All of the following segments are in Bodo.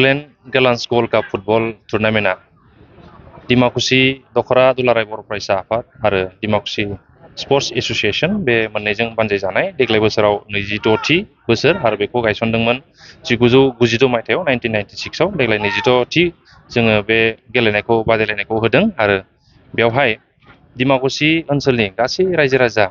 बड'लेण्ड गेलेन्स गल्ड काप फुटबल टुर्नामेन्टआ डिमाकुसि दखरा दुलाराय बर' फरायसा आफाद आरो डिमाकुसि स्पर्ट्स एसोसिएशन बे मोननैजों बानजायजानाय देग्लाय बोसोराव 26थि बोसोर आरो बेखौ गायसनदोंमोन 1992 मायथाइयाव 1996आव देग्लाय 26थि जोङो बे गेलेनायखौ बादायलायनायखौ होदों आरो बेवहाय डिमाकुसि ओनसोलनि गासै रायजो राजा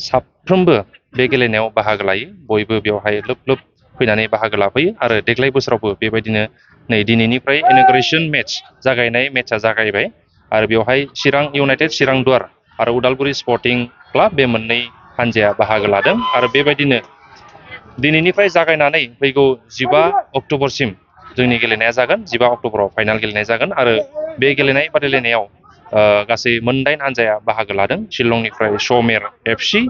साफ्रोमबो बे गेलेनायाव बाहागो लायो बयबो बेवहाय लोब लोब फैनानै बाहागो लाफैयो आरो देग्लाय बोसोरावबो बेबायदिनो नै दिनैनिफ्राय इन'ग्रेसन मेच जागायनाय मेचआ जागायबाय आरो बेवहाय चिरां इउनाइटेड चिरां दुवार आरो उदालगुरि स्पर्टिं क्लाब बे मोननै हानजाया बाहागो लादों आरो बेबायदिनो दिनैनिफ्राय जागायनानै फैगौ 15 अक्ट'बरसिम जोंनि गेलेनाया जागोन 15 अक्ट'बराव फाइनाल गेलेनाय जागोन आरो बे गेलेनाय बादायलायनायाव गासै मोनदाइन हानजाया बाहागो लादों शिलंनिफ्राय समेर एफसि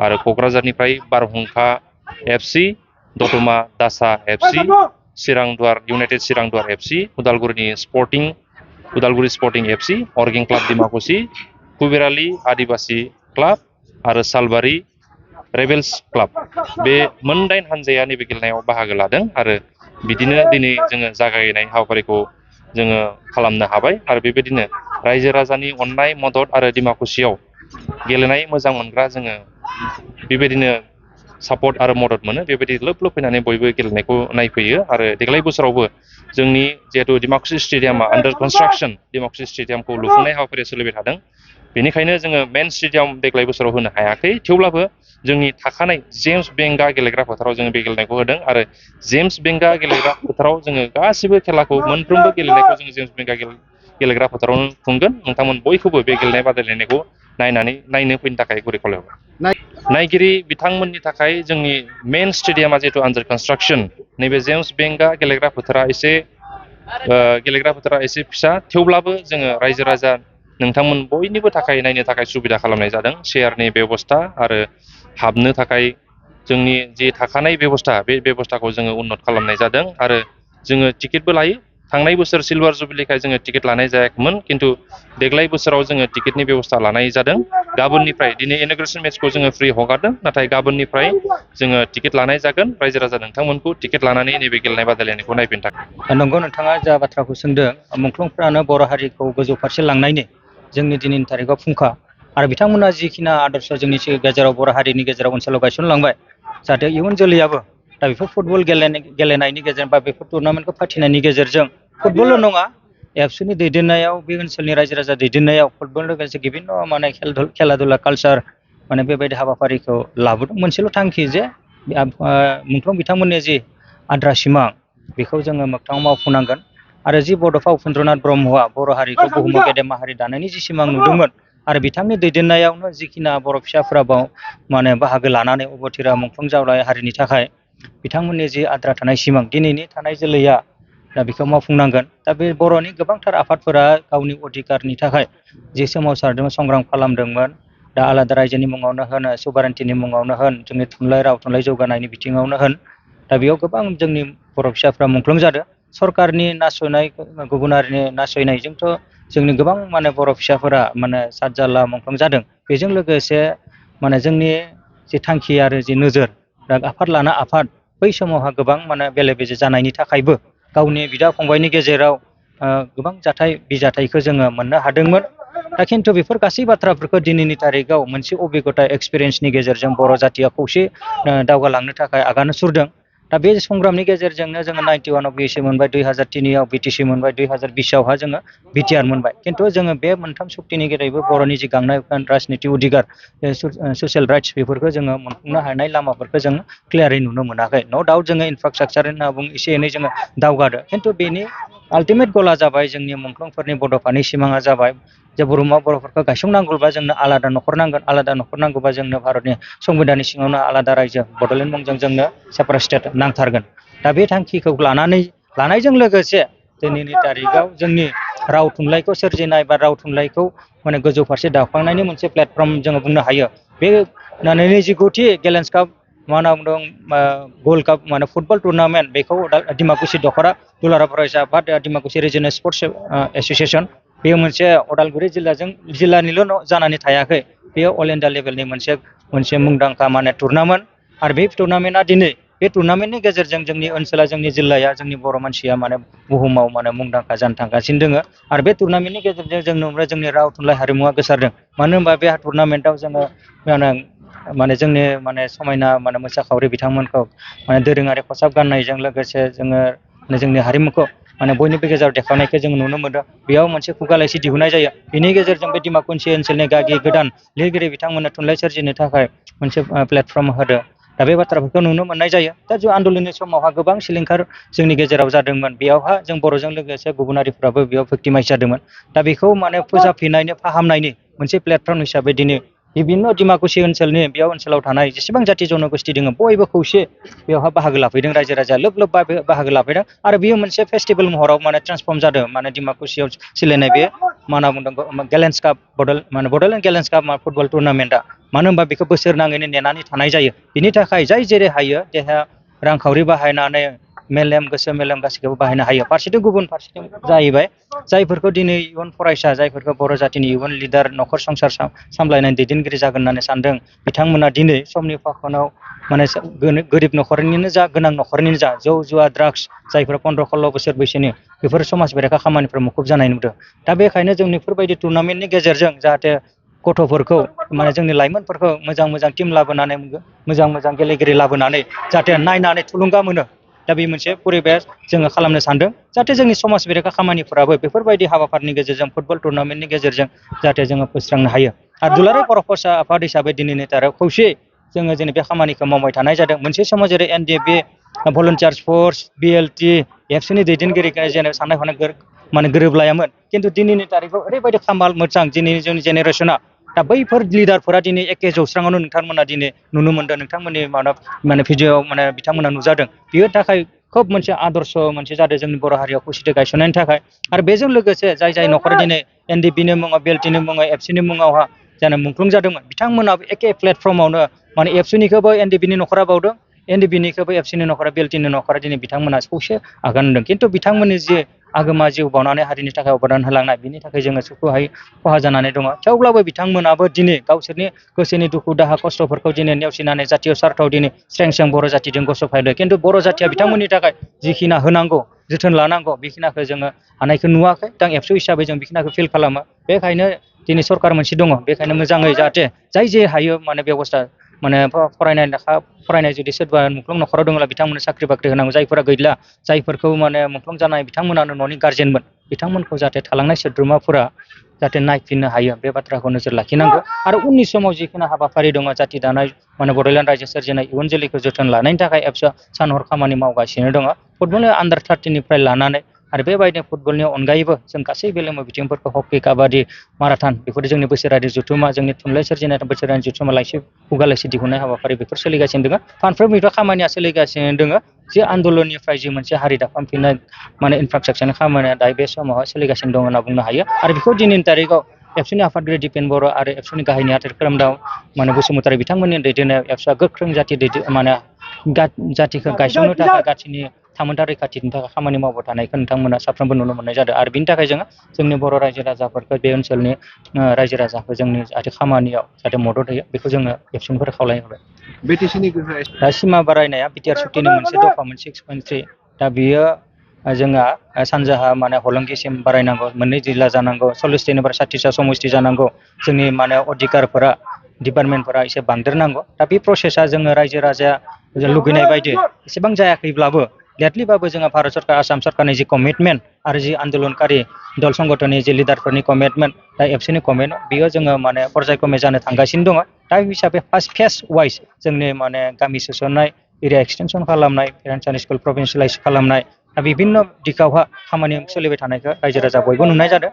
आरो क'क्राझारनिफ्राय बारहुंखा एफसि दतमा दासा FC Chirangduar united Chirangduar FC Udalguri sporting FC अर्गें क्लाब डिमाकुसि कुबेरालि आदिबासि क्लाब आरो सालबारि रेबेल्स क्लाब बे मोनदाइन हानजाया नैबे गेलेनायाव बाहागो लादों आरो बिदिनो दिनै जोङो जागायनाय हाबाफारिखौ जोङो खालामनो हाबाय आरो बेबायदिनो रायजो राजानि अननाय मदद आरो डिमाकुसियाव गेलेनाय मोजां मोनग्रा जोङो बेबायदिनो सापर्ट आरो मदद मोनो बेबायदि लोब लोब फैनानै बयबो गेलेनायखौ नायफैयो आरो देग्लाय बोसोरावबो जोंनि जिहेतु डिमाकुसि स्टेडियामा आन्डार कनस्ट्राक्सन डिमाकुसि स्टेडियामखौ लुफुंनाय हाबाफारिया सोलिबाय थादों बेनिखायनो जोङो मेन स्टेडियाम देग्लाय बोसोराव होनो हायाखै थेवब्लाबो जोंनि थाखानाय जेम्स बेंगा गेलेग्रा फोथाराव जोङो बे गेलेनायखौ होदों आरो जेम्स बेंगा गेलेग्रा फोथाराव जोङो गासिबो खेलाखौ मोनफ्रोमबो गेलेनायखौ जोङो जेम्स बेंगा गेलेग्रा फोथारावनो खुंगोन नोंथांमोन बयखौबो बे गेलेनाय बादायलायनायखौ नायनो फैनो थाखाय गुरै खावलायहरबाय नायगिरि बिथांमोननि थाखाय जोंनि मेन स्टेडियामा जिहेतु आन्डार कनस्ट्राक्सन नैबे जेम्स बेंगा गेलेग्रा फोथारा एसे फिसा थेवब्लाबो जोङो रायजो राजा नोंथांमोन बयनिबो थाखाय नायनो थाखाय सुबिदा खालामनाय जादों चेयारनि बेबस्था आरो हाबनो थाखाय जोंनि जि थाखानाय बेबस्था बे बेबस्थाखौ जोङो उन्नत खालामनाय जादों आरो जोङो टिकेटबो लायो थांनाय बोसोर सिलभार जुबिलिखाय जोङो टिकेट लानाय जायाखैमोन खिन्थु देग्लाय बोसोराव जोङो टिकेटनि बेबस्था लानाय जादों गाबोननिफ्राय दिनै इन'ग्रेसन मेचखौ जोङो फ्रि हगारदों नाथाय गाबोननिफ्राय जोङो टिकेट लानाय जागोन रायजो राजा नोंथांमोनखौ टिकेट लानानै नैबे गेलेनाय बादायलायनायखौ नायफैनो थाखाय नंगौ नोंथाङा जा बाथ्राखौ सोंदों मुंख्लंफोरानो बर' हारिखौ गोजौ फारसे लांनायनि जोंनि दिनैनि थारिखआव फुंखा आरो बिथांमोना जिखिनि आदर्श जोंनि गेजेराव बर' हारिनि गेजेराव ओनसोलाव गायसनलांबाय जाहाथे इयुन जोलैयाबो दा बेफोर फुटबल गेलेनायनि गेजेरजों बा बेफोर टुर्नामेन्टखौ फाथिनायनि गेजेरजों फुटबलल' नङा एबसुनि दैदेननायाव बे ओनसोलनि रायजो राजा दैदेननायाव फुटबल लोगोसे गिबिन्न माने खेला दुला कालचार माने बेबायदि हाबाफारिखौ लाबोदों मोनसेल' थांखि जे मुंख्लं बिथांमोननि जि आद्रा सिमां बेखौ जोङो मोगथाङाव मावफुंनांगोन आरो जि बड'फा उपेन्द्रनाथ ब्रह्मआ बर' हारिखौ बुहुमाव गेदेमा हारि दानायनि जि सिमां नुदोंमोन आरो बिथांनि दैदेननायावनो जिखिना बर' फिसाफोरा माने बाहागो लानानै अबथिरा मुंख्लं जावलाय हारिनि थाखाय बिथांमोननि जि आद्रा थानाय सिमां दिनैनि थानाय जोलैया दा बेखौ मावफुंनांगोन दा बे बर'नि गोबांथार आफादफोरा गावनि अधिकारनि थाखाय जि सोमावसारदोंमोन संग्राम खालामदोंमोन दा आलादा रायजोनि मुङावनो होन सुबारेन्टिनि मुङावनो होन जोंनि थुनलाइ राव थुनलाइ जौगानायनि बिथिङावनो होन दा बेयाव गोबां जोंनि बर' फिसाफ्रा मुंख्लं जादों सरकारनि नासयनाय गुबुन हारिनि नासयनायजोंथ' जोंनि गोबां माने बर' फिसाफोरा माने सातजारला मुंख्लं जादों बेजों लोगोसे माने जोंनि जि थांखि आरो जि नोजोर दा आफाद लाना आफाद बै समावहा गोबां माने बेले बेजे जानायनि थाखायबो गावनि बिदा फंबायनि गेजेराव गोबां बिजाथायखौ जोङो मोननो हादोंमोन दा खिन्थु बेफोर गासै बाथ्राफोरखौ दिनैनि थारिखआव मोनसे अबिगथा एक्सपिरियेन्सनि गेजेरजों बर' जाथिया खौसे दावगालांनो थाखाय आगान सुरदों दा बे संग्रामनि गेजेरजोंनो जोङो 91आव बिएसि मोनबाय 2003आव बिटिसि मोनबाय 2020आवहा जोङो बिटिआर मोनबाय खिन्थु जोङो बे मोनथाम सक्तिनि गेजेरैबो बर'नि जि गांनाय राजनिति अधिकार ससियेल राइट्स बेफोरखौ जोङो मोनफुंनो हानाय लामाफोरखौ जोङो क्लियारै नुनो मोनाखै न' डाउट जोङो इनफ्रास्ट्राक्चार होनना बुङो एसे एनै जोङो दावगादो खिन्थु बेनि आल्टिमेट गला जाबाय जोंनि मुंख्लंफोरनि बड'फानि सिमाङा जाबाय जे बर'फोरखौ गायसंनांगौबा जोंनो आलादा न'खर नांगौबा जोंनो भारतनि संबिधाननि सिङावनो आलादा रायजो बड'लेण्ड मुंजों जोंनो सेपारेट स्टेट नांथारगोन दा बे थांखिखौ लानायजों लोगोसे दिनैनि तारिखआव जोंनि राव थुनलाइखौ सोरजिनाय बा राव थुनलाइखौ माने गोजौ फारसे दावखांनायनि मोनसे प्लेटफर्म जोङो बुंनो हायो बे 29थि गेलेन्स काप मा होनना बुंदों गल्ड काप माने फुटबल टुर्नामेन्ट बेखौ डिमाकुसि दखरा दुलाराय फरायसा आफाद डिमाकुसि रिजियनेल स्पर्ट्स एसोसिएसन बेयो मोनसे अदालगुरि जिल्लानिल' जानानै थायाखै बेयो अल इन्डिया लेभेलनि मोनसे मुंदांखा माने टुर्नामेन्ट आरो बे टुर्नामेन्टआ दिनै बे टुर्नामेन्टनि गेजेरजों जोंनि ओनसोला जोंनि जिल्लाया जोंनि बर' मानसिया माने बुहुमाव माने मुंदांखा जानो थांगासिनो दङ आरो बे टुर्नामेन्टनि गेजेरजों जों नुबाय जोंनि राव थुनलाइ हारिमुवा गोसारदों मानो होनबा बे टुर्नामेन्टआव जोङो माने जोंनि माने समायना माने मोसाखावरि बिथांमोनखौ माने दोरोङारि खसाब गाननायजों लोगोसे जोङो जोंनि हारिमुखौ माने बयनिबो गेजेराव देखायनायखौ जों नुनो मोनदों बेयाव मोनसे खुगा लाइसि दिहुननाय जायो बेनि गेजेरजों बे डिमाकुसि ओनसोलनि गागि गोदान लिरगिरि बिथांमोननो थुनलाइ सोरजिनो थाखाय मोनसे प्लेटफर्म होदों दा बे बाथ्राफोरखौ नुनो मोननाय जायो दा जों आन्दलननि समावहा गोबां सिलिंखार जोंनि गेजेराव जादोंमोन बेयावहा जों बर'जों लोगोसे गुबुन हारिफ्राबो बेयाव भिक्टिमाइज जादोंमोन दा बेखौ माने फोजाबफिननायनि फाहामनायनि मोनसे प्लेटफर्म हिसाबै दिनै बिभिन्न डिमाकुसि ओनसोलनि बेयाव ओनसोलाव थानाय जेसेबां जाथि जनगोष्ठि दङ बयबो खौसे बेवहाय बाहागो लाफैदों रायजो राजा लोब लोब बाहागो लाफैदों आरो बेयो मोनसे फेस्टिभेल महराव माने ट्रान्सफर्म जादों माने डिमाकुसियाव सोलिनाय बे मा होनना बुंदों गेलेन्स काप बड'लेण्ड गेलेन्स काप फुटबल टुर्नामेन्टआ मानो होनबा बेखौ बोसोर नाङैनो नेनानै थानाय जायो बिनि थाखाय जाय जेरै हायो देहा रांखावरि बाहायनानै मेलेम गोसो मेलेम गासैखौबो बाहायनो हायो फारसेथिं गुबुन फारसेथिं जाहैबाय जायफोरखौ दिनै इयुन फरायसा जायफोरखौ बर' जाथिनि इयुन लिडार न'खर संसार सामलायनाय दैदेनगिरि जागोन होननानै सानदों बिथांमोना दिनै समनि फाखनाव माने गोरिब न'खरनिनो जा गोनां न'खरनिनो जा जौ जुवा ड्राग्स जायफोरा 15-16 बोसोर बैसोनि बेफोर समाज बेरेखा खामानिफ्राव मुखुब जानाय नुदों दा बेखायनो जों बेफोरबायदि टुर्नामेन्टनि गेजेरजों जाहाथे गथ'फोरखौ माने जोंनि लाइमोनफोरखौ मोजां मोजां टिम लाबोनानै मोजां मोजां गेलेगिरि लाबोनानै जाहाथे नायनानै थुलुंगा मोनो दा बे मोनसे परिबेस जोङो खालामनो सानदों जाहाथे जोंनि समाज बेरेखा खामानिफोराबो बेफोरबायदि हाबाफारिनि गेजेरजों फुटबल टुर्नामेन्टनि गेजेरजों जाहाथे जोङो फोस्रांनो हायो आरो दुलाराय बर' फरायसा आफाद हिसाबै दिनैनि थारिखआव खौसे जोङो जेनै बे खामानिखौ मावबाय थानाय जादों मोनसे समाव जेरै NDFB भलुन्टियार्स फर्स BLT एबसुनि दैदेनगिरिखौ जेनेबा साननाय हनाय माने गोरोबलायामोन खिन्थु दिनैनि तारिखआव ओरैबायदि खामाल मोजां दिनै जोंनि जेनेरेसना दा बैफोर लिडारफोरा दिनै एखे जौस्राङावनो नोंथांमोना दिनै नुनो मोनदों नोंथांमोननि माने भिडिअ'आव माने बिथांमोना नुजादों बियो थाखाय खोब मोनसे आदर्श मोनसे जादों जोंनि बर' हारियाव खौसेथि गायसननायनि थाखाय आरो बेजों लोगोसे जाय न'खरा दिनै NDPनि मुङाव BLTनि मुङाव एबसुनि मुङावहा जानो मुंख्लं जादोंमोन बिथांमोनाबो एखे प्लेटफर्मावनो माने एबसुनिखौबो NDPनि न'खरा बावदों NDPनिखौबो एबसुनि न'खरा BLTनि न'खरा दिनै बिथांमोना खौसे आगान होदों खिन्थु बिथांमोननि जे आगोमा जिउ बावनानै हारिनि थाखाय अबदान होलांनाय बिनि थाखाय जोङो सुखुहायै खहा जानानै दङ थेवब्लाबो बिथांमोनाबो दिनै गावसोरनि गोसोनि दुखु दाहा खस्थ'फोरखौ दिनै नेवसिनानै जातीय स्वार्थआव दिनै स्रें बर' जातिजों गसंफादों खिन्थु बर' जातिया बिथांमोननि थाखाय जिखिना होनांगौ जोथोन लानांगौ बेखिनिखौ जोङो हानायखौ नुवाखै दा एबसु हिसाबै जों बेखिनिखौ फिल खालामो बेखायनो दिनै सरकार मोनसे दङ बेखायनो मोजाङै जाहाथे जाय जे हायो माने बेबस्था माने फरायनाय जुदि सोरबा मुंख्लं न'खराव दङब्ला बिथांमोननो साख्रि बाख्रि होनांगौ जायफोरा गैला जायफोरखौ माने मुंख्लं जानाय बिथांमोनानो न'नि गारजेनमोन बिथांमोनखौ जाहाथे थालांनाय सोद्रोमाफोरा जाहाथे नायफिननो हायो बे बाथ्राखौ नोजोर लाखिनांगौ आरो उननि समाव जिखिनि हाबाफारि दङ जाथि दानाय माने बड'लेण्ड रायजो सोरजिनाय इयुन जोलैखौ जोथोन लानायनि थाखाय एबसुआ सान हर खामानि मावगासिनो दङ फुटबलनि आन्डार 30निफ्राय लानानै आरो बेबायदिनो फुटबलनि अनगायैबो जों गासै गेलेमु बिथिंफोरखौ हकि काबादि माराथन बेफोर जोंनि बोसोरारि जथुमा जोंनि थुनलाइ सोरजिनाय बोसोरारि जथुमा खुगा लाइसि दिहुननाय हाबाफारि बेफोर सोलिगासिनो दङ फारफ्रोमनिबो खामानिया सोलिगासिनो दङ जे आन्दलननिफ्राय जि मोनसे हारि दाफामफिननाय माने इनफ्रास्ट्राक्चारनि खामानिया दायो बे समावहाय सोलिगासिनो दङ होनना बुंनो हायो आरो बेखौ दिनैनि तारिखआव एबसुनि आफादगिरि दिपेन बर' आरो एबसुनि गाहाय नेहाथारि खोरोमदाव माने बसुमतारी बिथांमोननि दैदेननायाव एबसुआ गोख्रों माने जातिखौ गायसंनो थाखाय जातिनि थामोनथा रैखाथिनि थाखाय खामानि मावबाय थानायखौ नोंथांमोना साफ्रोमबो नुनो मोननाय जादों आरो बिनि थाखाय जोङो जोंनि बर' रायजो राजाफोरखौ बे ओनसोलनि रायजो राजाखौ जोंनि जाहाथे खामानियाव जाहाथे मदद होयो बेखौ जोङो एबसुनिफ्राय खावलायनाय होबाय BTCनि गोहोआ दा सिमा बारायनाया बिटिआर सुक्तिनि मोनसे दफामोन 6.3 दा बियो जोंहा सानजाहा माने हलंगिसिम बारायनांगौ मोननै जिल्ला जानांगौ 40 60 समस्ति जानांगौ जोंनि माने अधिकारफोरा डिपार्टमेन्टफोरा एसे बांदेरनांगौ दा बे प्रसेसा जोङो रायजो राजाया लुगैनाय बायदि एसेबां जायाखैब्लाबो लेटलिबाबो जोङो भारत सरकार आसाम सरकारनि जि कमिटमेन्ट आरो जि आन्दोलनकारि दल संगठननि जि लिडारफोरनि कमिटमेन्ट दा एबसुनि कमिटमेन्ट बेयो जोङो माने पर्यायक्रमे जानो थांगासिनो दङ दा हिसाबै फार्स्ट फेस वाइज जोंनि माने गामि सोसननाय एरिया एक्सटेनसन खालामनाय पेरेन्टस एन्ड स्कुल प्रभिन्सियेलाइज खालामनाय दा बिभिन्न दिगावहा खामानि सोलिबाय थानायखौ रायजो राजा बयबो नुनाय जादों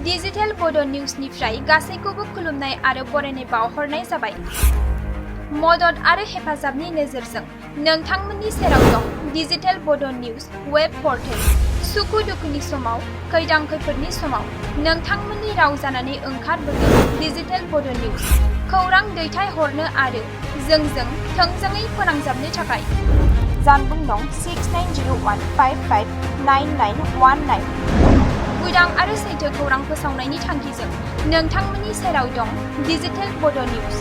डिजिटेल बड' निउसनिफ्राय गासैखौबो खुलुमनाय आरो बरायनाय बावहरनाय जाबाय मदद आरो हेफाजाबनि नोजोरजों नोंथांमोननि सेराव दं डिजिटेल बड' निउस वेब पर्टेल सुखु दुखुनि समाव खैदां खैफोदनि समाव नोंथांमोननि राव जानानै ओंखारबोगोन डिजिटेल बड' निउस खौरां दैथायहरनो आरो जोंजों थोंजोङै फोनांजाबनो थाखाय जानबुं नं 6901559919 उदां आरो सैथो खौरां फोसावनायनि थांखिजों नोंथांमोननि सेराव दं डिजिटेल बड' निउस